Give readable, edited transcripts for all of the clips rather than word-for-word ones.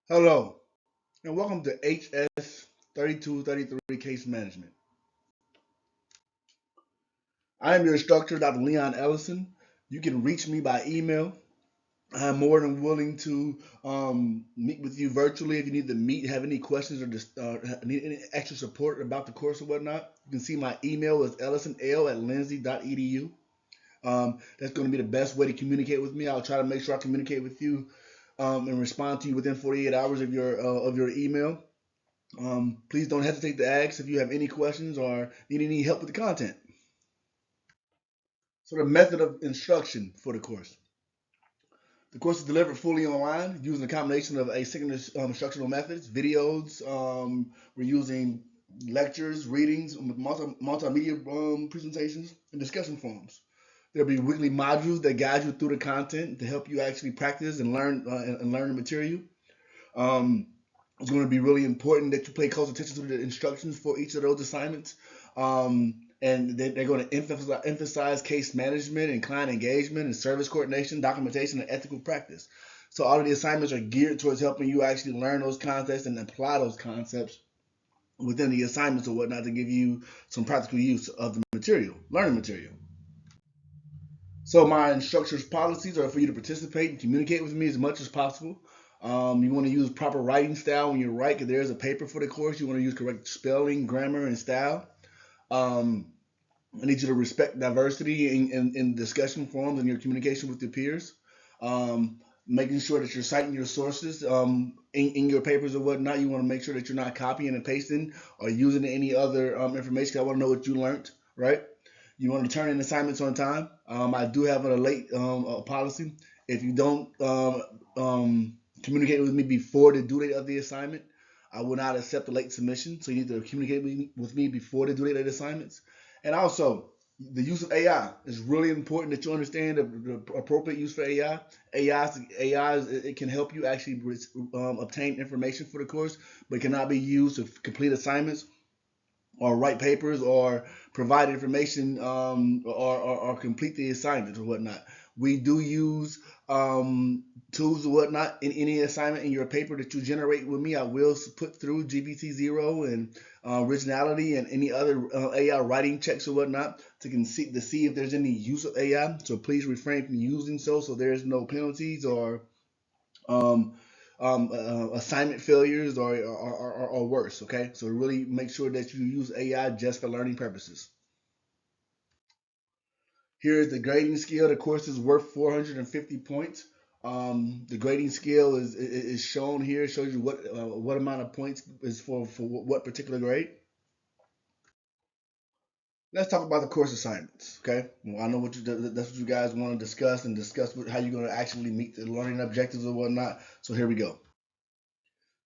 Hello, and welcome to HS 3233 Case Management. I am your instructor, Dr. Leon Ellison. You can reach me by email. I'm more than willing to meet with you virtually if you need to meet, have any questions, or just need any extra support about the course or whatnot. You can see my email is ellisonl@lindsay.edu. That's going to be the best way to communicate with me. I'll try to make sure I communicate with you and respond to you within 48 hours of your email. Please don't hesitate to ask if you have any questions or need any help with the content. So the method of instruction for the course. The course is delivered fully online using a combination of asynchronous instructional methods, videos. We're using lectures, readings, multimedia presentations, and discussion forums. There'll be weekly modules that guide you through the content to help you actually practice and learn the material. Um, it's going to be really important that you pay close attention to the instructions for each of those assignments. And they're going to emphasize case management and client engagement and service coordination, documentation, and ethical practice. So all of the assignments are geared towards helping you actually learn those concepts and apply those concepts within the assignments or whatnot to give you some practical use of the material, learning material. So my instructor's policies are for you to participate and communicate with me as much as possible. You want to use proper writing style when you write, because there's a paper for the course. You want to use correct spelling, grammar, and style. Um, I need you to respect diversity in discussion forums and your communication with your peers. Making sure that you're citing your sources in your papers or whatnot. You want to make sure that you're not copying and pasting or using any other information. I want to know what you learned, right? You want to turn in assignments on time. I do have a late policy. If you don't communicate with me before the due date of the assignment, I will not accept a late submission. So you need to communicate with me before the due date of the assignments. And also, the use of AI is really important that you understand the appropriate use for AI. AI it can help you actually obtain information for the course, but it cannot be used to complete assignments or write papers or provide information or complete the assignments or whatnot. We do use tools or whatnot in any assignment in your paper that you generate with me. I will put through GPT Zero and Originality and any other AI writing checks or whatnot to see if there's any use of AI. So please refrain from using so there's no penalties or um, assignment failures or worse. Okay, so really make sure that you use AI just for learning purposes. Here is the grading scale. The course is worth 450 points. The grading scale is shown here. It shows you what amount of points is for what particular grade. Let's talk about the course assignments. Okay, well, I know that's what you guys want to discuss and discuss how you're going to actually meet the learning objectives or whatnot. So here we go.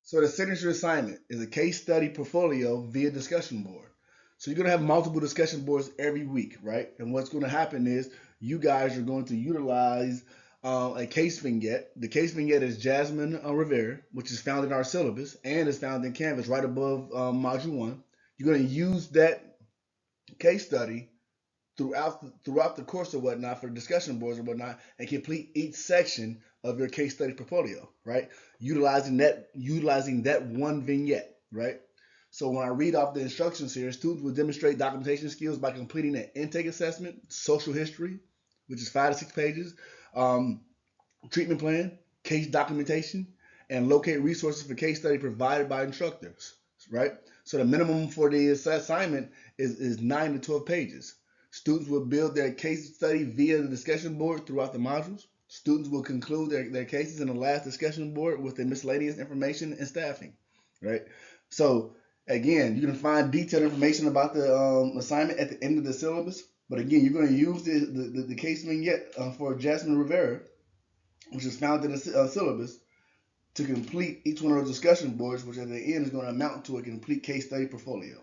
So the signature assignment is a case study portfolio via discussion board. So you're going to have multiple discussion boards every week, right? And what's going to happen is you guys are going to utilize a case vignette. The case vignette is Jasmine Rivera, which is found in our syllabus and is found in Canvas right above Module 1. You're going to use that case study throughout the course or whatnot for discussion boards or whatnot, and complete each section of your case study portfolio, right? Utilizing that one vignette, right? So when I read off the instructions here, students will demonstrate documentation skills by completing an intake assessment, social history, which is 5 to 6 pages, um, treatment plan, case documentation, and locate resources for case study provided by instructors, right? So the minimum for the assignment is 9 to 12 pages. Students will build their case study via the discussion board throughout the modules. Students will conclude their cases in the last discussion board with the miscellaneous information and staffing, right? So again, you can find detailed information about the assignment at the end of the syllabus. But again, you're going to use the case vignette for Jasmine Rivera, which is found in the syllabus, to complete each one of those discussion boards, which at the end is going to amount to a complete case study portfolio.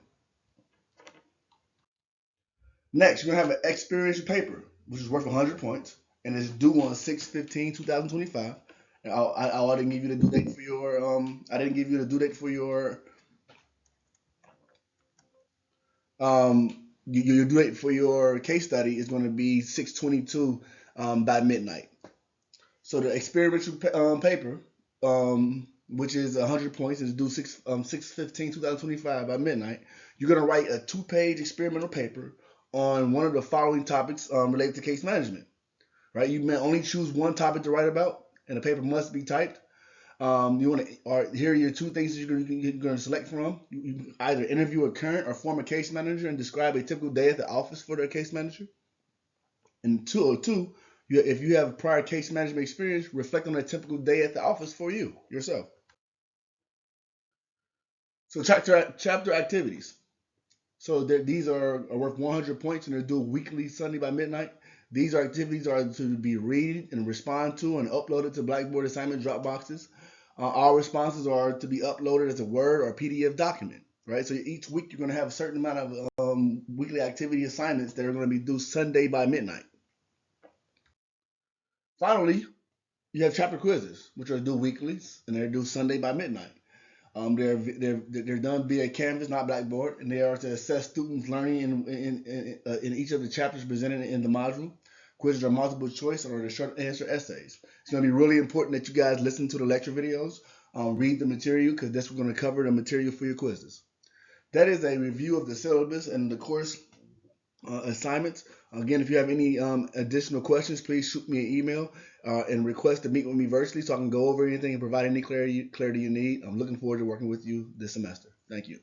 Next, you're going to have an experiential paper, which is worth 100 points, and it's due on 6/15/2025. And I didn't give you the due date for your I didn't give you the due date for your your due date for your case study is going to be 6/22 by midnight. So the experiential paper which is 100 points, is due 6/15/2025 by midnight. You're going to write a 2-page experimental paper on one of the following topics related to case management. Right? You may only choose one topic to write about, and the paper must be typed. You want to, or here are your 2 things that you're going to select from. You either interview a current or former case manager and describe a typical day at the office for their case manager. And two, if you have prior case management experience, reflect on a typical day at the office for you yourself. So chapter activities. So these are worth 100 points, and they're due weekly Sunday by midnight. These activities are to be read and respond to and uploaded to Blackboard assignment drop boxes. All responses are to be uploaded as a Word or PDF document, right? So each week you're going to have a certain amount of weekly activity assignments that are going to be due Sunday by midnight. Finally, you have chapter quizzes, which are due weekly, and they're due Sunday by midnight. They're done via Canvas, not Blackboard, and they are to assess students' learning in each of the chapters presented in the module. Quizzes are multiple choice or the short answer essays. It's going to be really important that you guys listen to the lecture videos, read the material, because that's going to cover the material for your quizzes. That is a review of the syllabus and the course assignments. Again, if you have any additional questions, please shoot me an email and request to meet with me virtually so I can go over anything and provide any clarity you need. I'm looking forward to working with you this semester. Thank you.